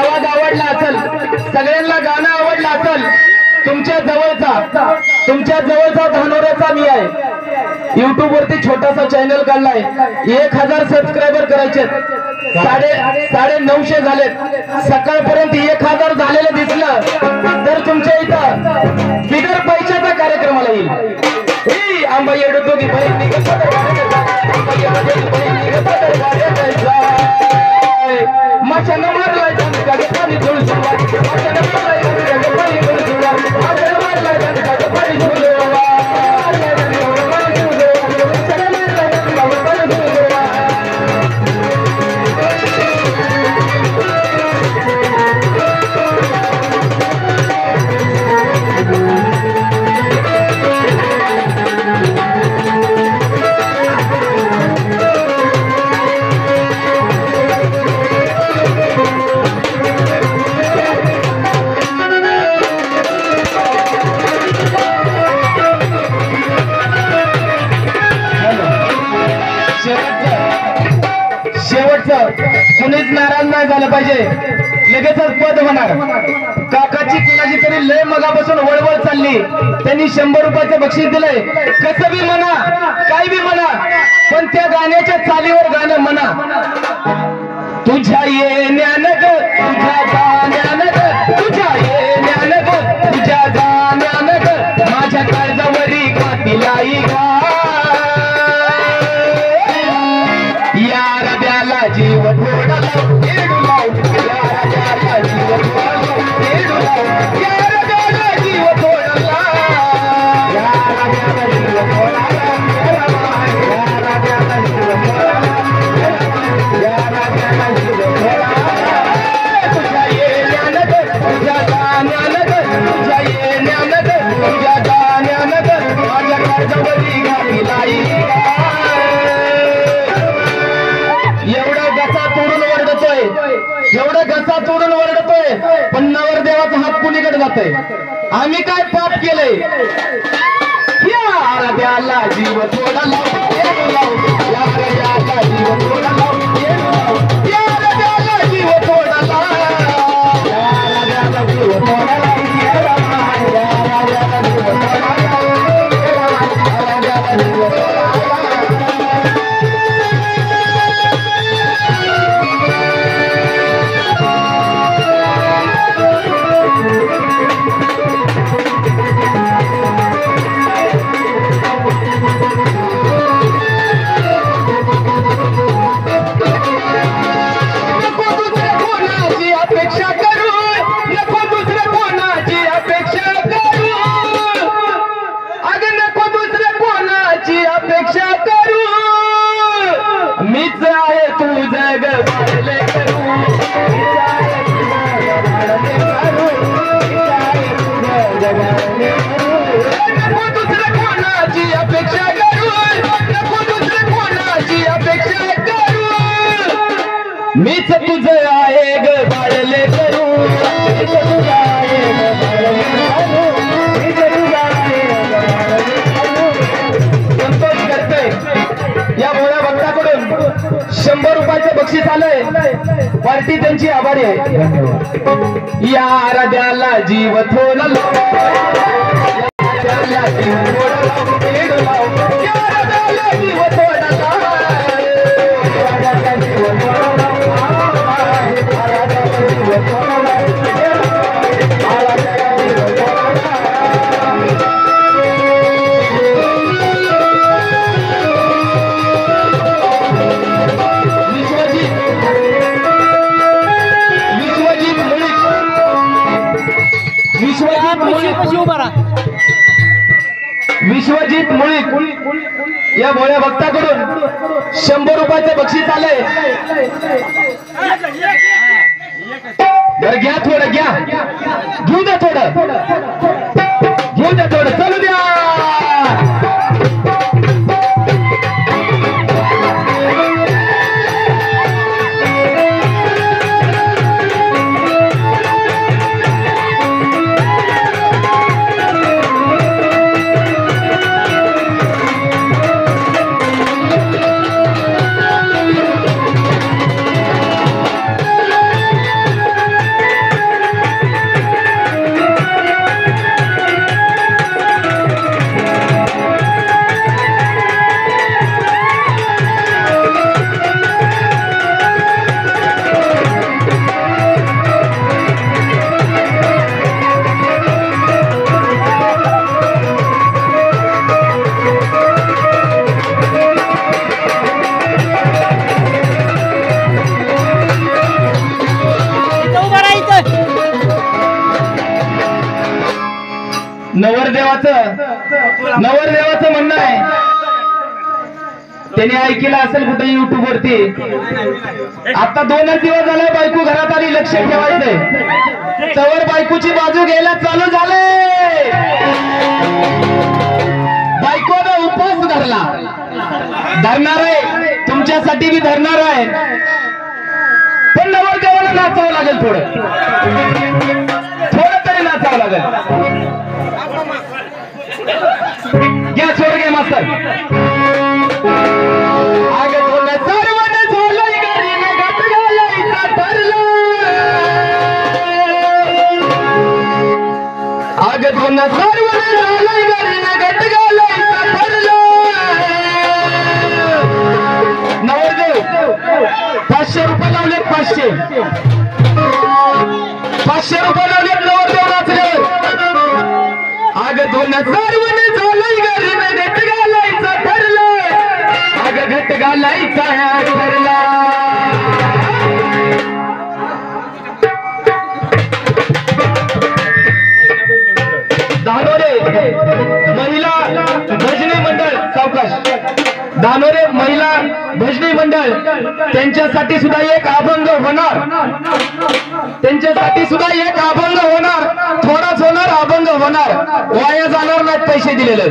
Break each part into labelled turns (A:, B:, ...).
A: आवाज आवडला असेल, सगळ्यांना गाणं आवडलं असेल, तुमच्या जवळचा धानोऱ्याचा मी आहे, युट्यूब वरती छोटासा चॅनल काढलाय, 1000 सबस्क्रायबर करायचे, 950 झालेत, सकाळपर्यंत 1000 झालेलं दिसलं तर तुमच्या इथं बिगर पैशाचा कार्यक्रमाला येईल। आंबा येडो दोघी बहीण निघत मशान मारलाय पाणी कुणीच नाराज नाही झालं पाहिजे, लगेचच पद होणार। काकाची कुणाची तरी लय मगापासून वळवळ चालली, त्यांनी 100 रुपयाचं बक्षीस दिलंय, कसं बी म्हणा काय बी म्हणा, पण त्या गाण्याच्या चालीवर गाणं म्हणा। तुझ्या येण्यान ग तुझ्या गाण्यान ग तुझ्या येण्यान ग तुझ्या गाण्यान ग माझ्या काळजावरी कातिलाई गा जीव थोडा लाव येडू लाव या राजाला जीव थोडा लाव येडू लाव या राजाला जीव थोडा लाव या राजाला जीव थोडा लाव या राजाला जीव थोडा लाव या राजाला जीव थोडा लाव तुझ्या येण्यान ग तुझ्या गाण्यान ग तुझ्या येण्यान ग तुझ्या गाण्यान ग माझ्या काळजावरी गाठीलाई एवढं घसा तोडून ओरडतोय, पण नवरदेवाचा हात कुणीकडे जातोय? आम्ही काय पाप केलंय? या राजाला जीव थोडा लाव येडू लाव या राजाला जीव थोडा लाव येडू लाव या राजाला जीव थोडा लाव या राजाला जीव थोडा लाव या राजाला जीव थोडा लाव या राजाला जीव थोडा लाव। मीच आहे तू जग वाढले करू नको दुसऱ्या कोणाची अपेक्षा करू नको दुसऱ्या कोणाची अपेक्षा करू मीच तुझं आहे ग वाढले करू संतोष करते या भोळ्या भक्ताकडून 100 रुपयाचं बक्षीस आलंय, पार्टी त्यांची आभारी आहे। या राजाला जीव थोडा लाव या राजाला जीव थोडा लाव येडू लाव या राजाला जीव थोडा लाव या राजाला जीव थोडा लाव या राजाला जीव थोडा लाव या राजाला जीव थोडा लाव। विश्वजित मुळीक या भोळ्या भक्ताकडून 100 रुपयाचं बक्षीस आलंय, बरं घ्या थोडं घ्या घेऊ द्या थोडं घेऊ द्या थोडं चालू द्या। नवरदेवाचं म्हणणं आहे, त्याने ऐकलं असेल कुठे युट्यूब वरती, आता 2 दिवस झाले बायको घरात आली, लक्ष ठेवायचंय, तवर बायकोची बाजू घ्यायला चालू झाले, बायकोनं उपवास धरणार आहे, तुमच्यासाठी बी धरणार आहे, पण नवरदेवाला नाचावं लागेल, थोडं तरी नाचावं लागेल. घ्या सोड घे मास्तर. नवरदेव 500 रुपये लावलेत, 500 रुपये लावलेत नवरदेव नाचले. आग 2000 वन झालंय घरी घट घालायचं ठरलं, आग घट घालायचा ठरला. धानोरे महिला भजनी मंडळ सावकाश, धानोरे महिला भजनी मंडळ त्यांच्यासाठी सुद्धा एक अभंग होणार, त्यांच्यासाठी सुद्धा एक अभंग होणार, थोडाच होणार, अभंग होणार, वाया जाणार नाहीत पैसे दिलेले.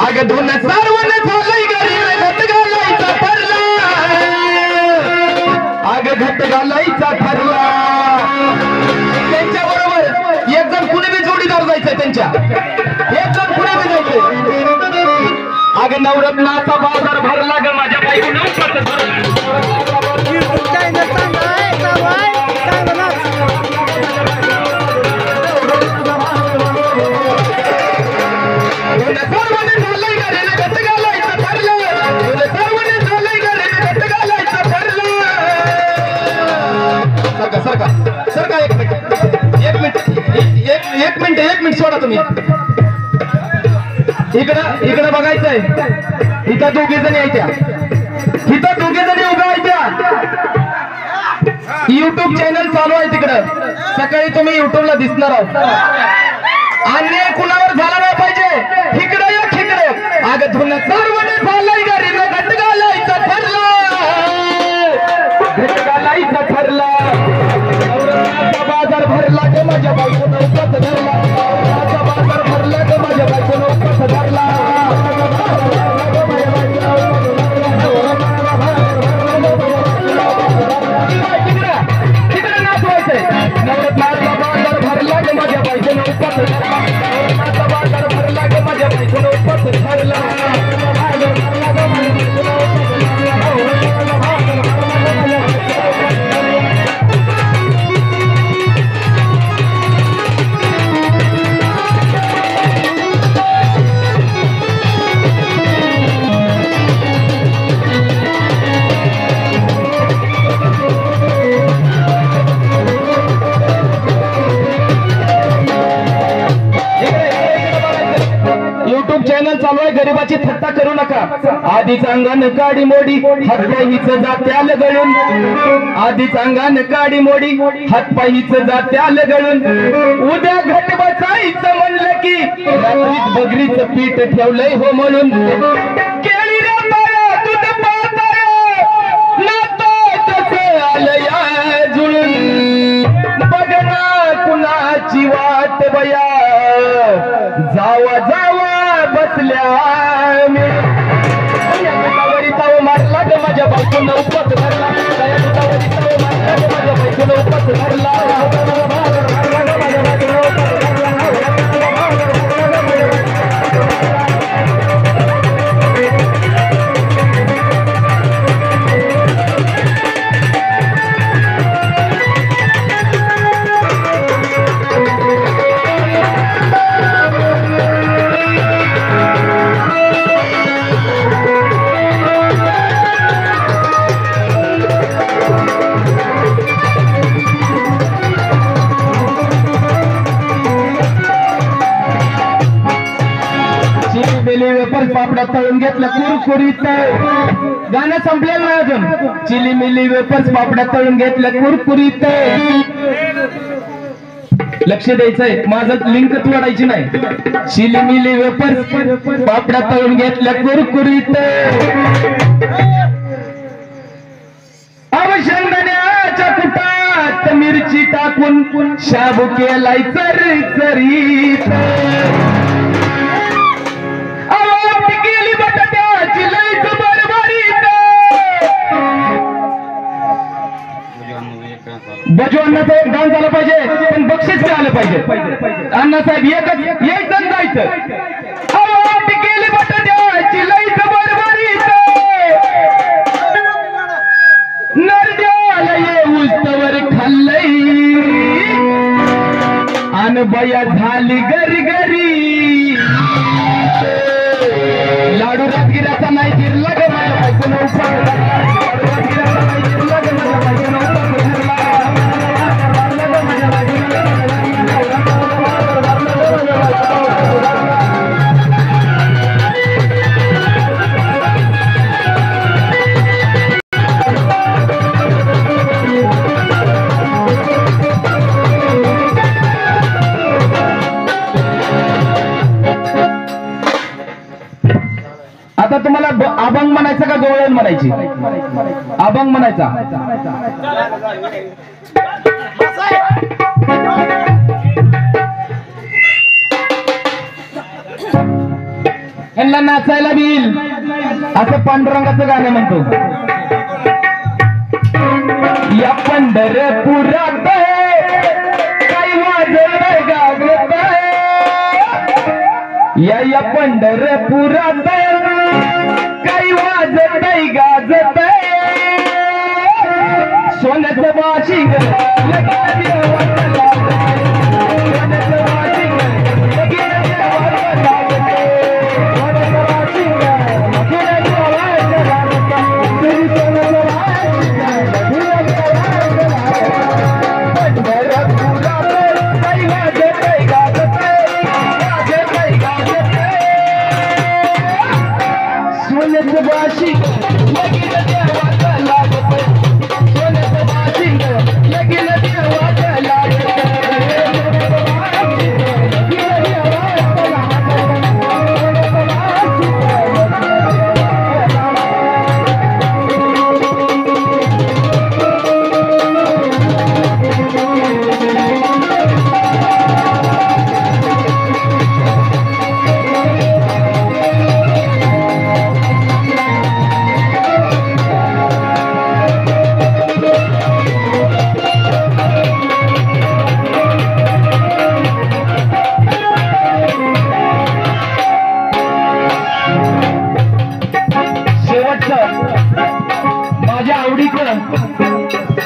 A: आग 2000 वन झालंय घरी घट घालायचा ठरला, आग घट घालायचा ठरला. त्यांच्या बरोबर एक जण कुणी बी जोडीदार जायचंय, त्यांच्या एक जण कुणी बी जायचंय. आग नवरत्नाचा बाजार भरला ग माझ्या बायको नवरत्नाचा एक मिनिट सोडा तुम्ही. इकडं बघायचंय, इथं 2 जणी यायच्या, इथं 2 जणी उभ्या व्हायच्या. युट्यूब चॅनल चालू आहे तिकडं, सकाळी तुम्ही युट्यूबला दिसणार आहोत. अन्याय कुणावर झाला नाही पाहिजे. इकडं या, इकडे. आग 2000 वन झालंय घरी घट घालायचा ठरला, घट घालायचा ठरला. बाजार भरला ग माझ्या बायकोनं उपवास धरला, बाजार भरला ग माझ्या बायकोनं उपवास धरला. तिकडे नाचवायचंय. नवरत्नाचा बाजार भरला ग माझ्या बायकोनं उपवास धरला, नवरत्नाचा बाजार भरला ग माझ्या बायकोनं उपवास धरला. चॅनल चालू आहे, गरिबाची थट्टा करू नका. आधीच अंगण काडी मोडी हातपायीच जात्याल गळून, आधीच अंगण काडी मोडी हातपायीच जात्याल गळून. उद्या घट बसायचं म्हणलं की रात्रीच बगरीचं पीठ ठेवलंय हो म्हणून. केळी रे बाया दूध पाताय नातं तसं आलया जुळून, बघना कुणाची वाट बया जावा जावा बसल्या मी. ताव मारला ग माझ्या बायकोनं उपवास धरला, ताव मारला ग माझ्या बायकोनं उपवास धरला. पापड्या तळून घेतलं कुरकुरीत, गाणं संपलेलं नाही अजून. चिली मिली वेपर्स पापड्या तळून घेतलं कुरकुरीत, लक्ष द्यायचंय, माझं लिंक तोडायची नाही. शिलिमिली वेपर पापड्या तळून घेतल्या कुरकुरीत, शेंगदाण्याच्या कुटात मिरची टाकून शाबू केलाय चरीत, केली बटाट्याची लईच बरबरीत. बजू अण्णाचं एक गाणं झालं पाहिजे, पण बक्षीस मिळालं पाहिजे. अण्णासाहेब एक जण जायचं. केली बटाट्याची लईच बरबरीत, नरड्याला येऊस तवर खाल्लंय, अन बया झाली गरी. लाडू राजगिराचा नाही गिरला ग माझ्या बायकोनं उपास, लाडू राजगिराचा नाही गिरला ग माझ्या बायकोनं उपास धरला. आता तुम्हाला अभंग म्हणायचं का गवळण म्हणायची? अभंग म्हणायचा. यांना नाचायला बिल असं पांडुरंगाचं गाणं म्हणतो. या पंढरपुरात काही वाजत गाजत, या पंढरपुरात काही वाजत गाजत, सोन्याचं बाशिंग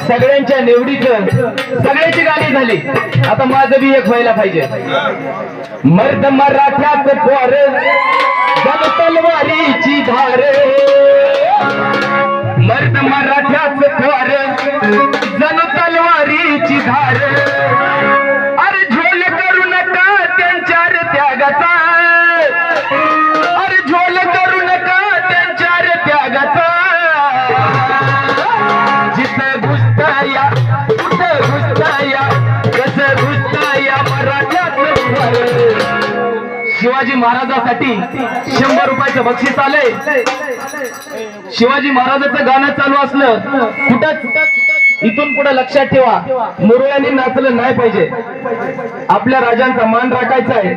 A: सगळ्यांच्या निवडीचं सगळ्याची गाणी झाली. आता माझं बी एक व्हायला पाहिजे. मर्द मराठ्याच पोर जण तलवारीची धार, मर्द मराठ्याच पोर जण तलवारीची धार. अरे झोल करू नका त्यांच्या त्यागाचा, अरे झोल करू नका त्यांच्या त्यागाचा. जिथं घुसताया कुठं घुसताया कसं घुसताया मराठ्याचं पोर. शिवाजी महाराजांसाठी 100 रुपयाचं बक्षीस आलंय. शिवाजी महाराजांचं गाणं चालू असलं कुठं, इथून पुढे लक्षात ठेवा, मुरळ्यांनी नाचलं नाही पाहिजे. आपल्या राजांचा मान राखायचा आहे.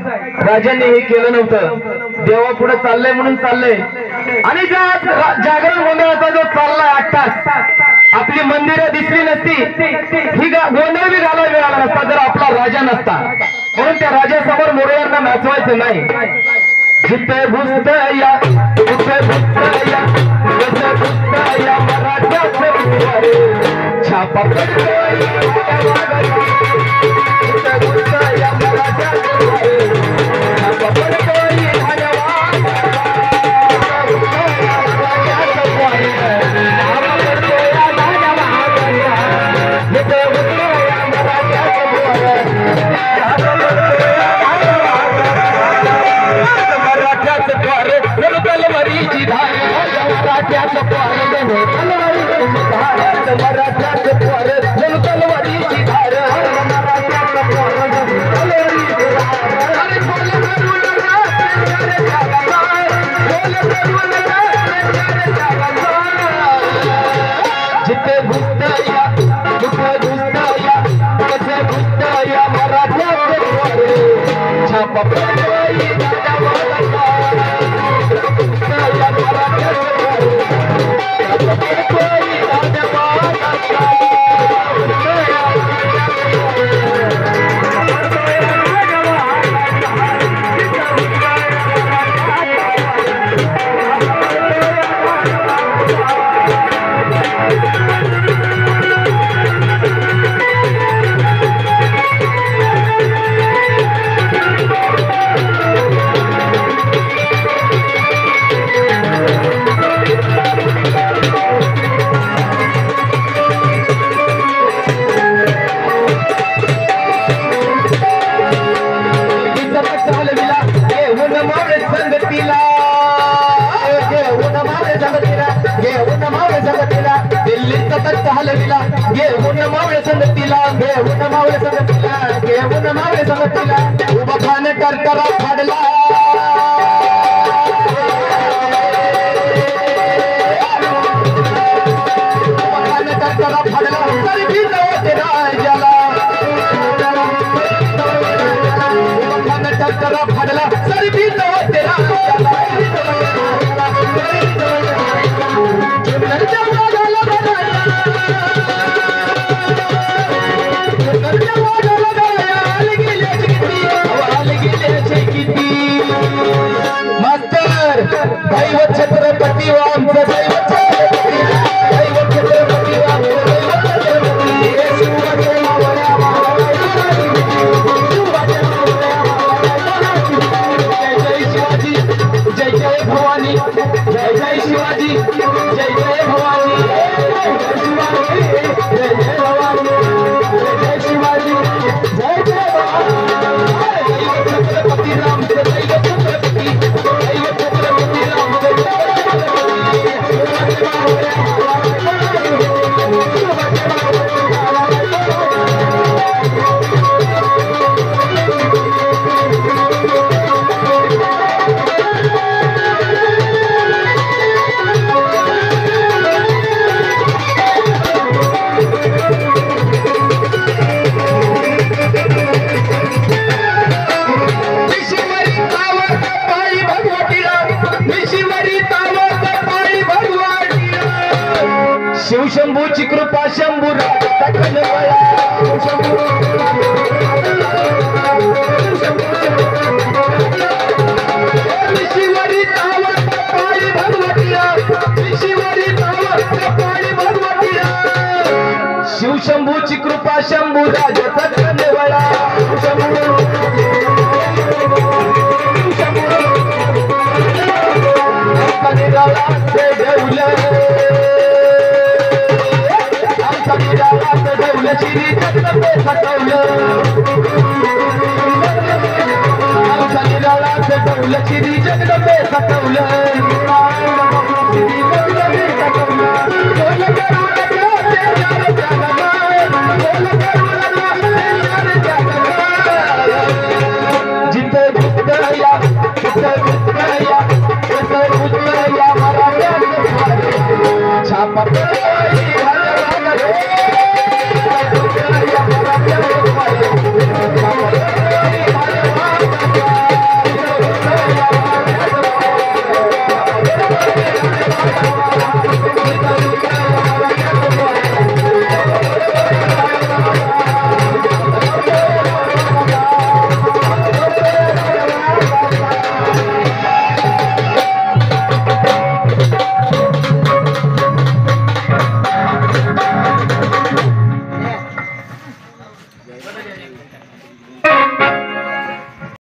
A: राजांनी हे केलं नव्हतं, देवा पुढे चाललंय म्हणून चाललंय. आणि जागरण गोंधळाचा जो चाललाय 8 तास, आपली मंदिरं दिसली नसती, ही गोंधळ बी घालायला मिळाला नसता जर आपला राजा नसता. म्हणून त्या राजासमोर मुरळ्यांना नाचवायचं नाही. जिथे घुसताया कुठे घुसताया कसं घुसताया मराठ्याचं पोर. छापा पडतोय कुठे घुसताया मराठ्याचं पोर. छापा पडतोय तलवारीची धार, मराठ्याचं पोर तलवारीची धार. या मराठ्याचे पोरे छापा पडतोय दादा वाला या मराठ्याचे पोरे छापा पडतोय दादा वाला हलविला घेऊन मावळे संगतीला घेऊन मावळे संगतीला घेऊन मावळे संगतीला उभा खान करकरा फाडला उभा खान करकरा फाडला तरी भी नव्हते राजाला उभा खान करकरा फाडला तरी भी नव्हते राजाला दैव छत्रपती आमचं दैव छत्रपती दैव छत्रपती आमचं दैव छत्रपती शिवाजी मावळ्या जय जय शिवाजी जय जय भवानी जय जय शिवाजी जय जय भवानी जय शिवाजी जय जय भवानी जय जय शिवाजी जय जय भवानी दैव छत्रपती आमचं दैव छत्रपती दैव छत्रपती शिवशंभूची कृपा शंभू शिवरी तावत पाळी भगवतीया शिवरी तावत पाळी भगवतीया शिवशंभूची कृपा शंभू राजाचा कन्वळा श्री जगदंबे सटवलं श्री जगदंबे सटवलं